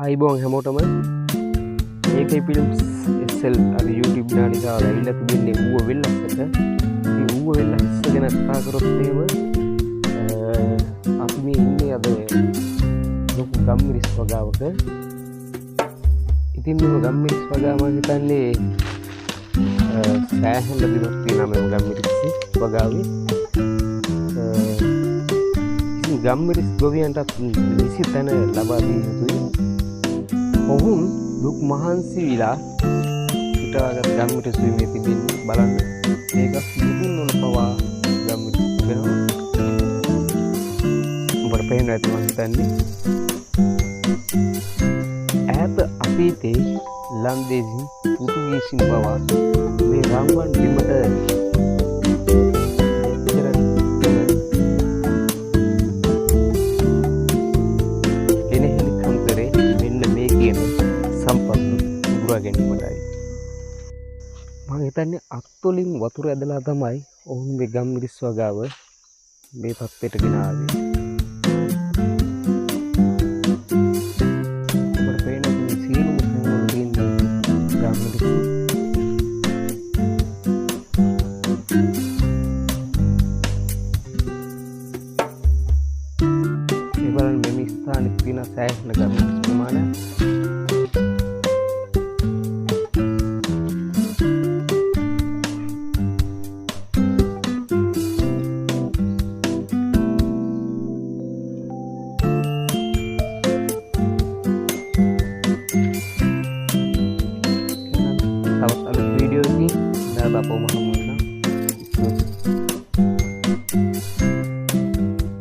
ආයිබෝන් හැමෝටම AK Films SL අර YouTube නාලි දාලා ඇවිල්ලා තිබෙන්නේ ඌව වෙල්ලස්සට. මේ ඌව වෙල්ලස්ස ගැන කතා කරොත් එහෙම අපි මේ ඉන්නේ අද ලොකු ගම්මිරිස් වගාවක. ඉතින් මේ ගම්මිරිස් වගාව මම හිතන්නේ සෑහෙන දිනක් තියෙනවා මේ ගම්මිරිස් වගාවේ. ඉතින් ගම්මිරිස් ගොවියන්ට නිසි තැන ලබා දී යුතුයි. ඔවුන් දුක් මහන්සි විලා හිටාගත් ගම්මිරිස්සුයි මේ තිබෙන්නේ. බලන්න මේක මුදුන් වල පවා ගම්මිරිස් වෙනවා. උඹට පේනවා ඇති මම හිතන්නේ. ඈත අතීතේ ලන්දේසින් පෘතුගීසින් පවා මේ රන්වන් බිමට ගැනීමටයි. මම හිතන්නේ අත්වලින් වතුර ඇදලා තමයි ඔවුන් මේ ගම්මිරිස් වගාව මේ තත්ත්වයට ගෙන ආවේ. අපිට පේන මේ සියලුම තැන්වල තියෙන ගම්මිරිස් මේ බලන්න මේ ස්ථානයේ තියෙන සෑහෙන ගම්මිරිස් ප්‍රමාණය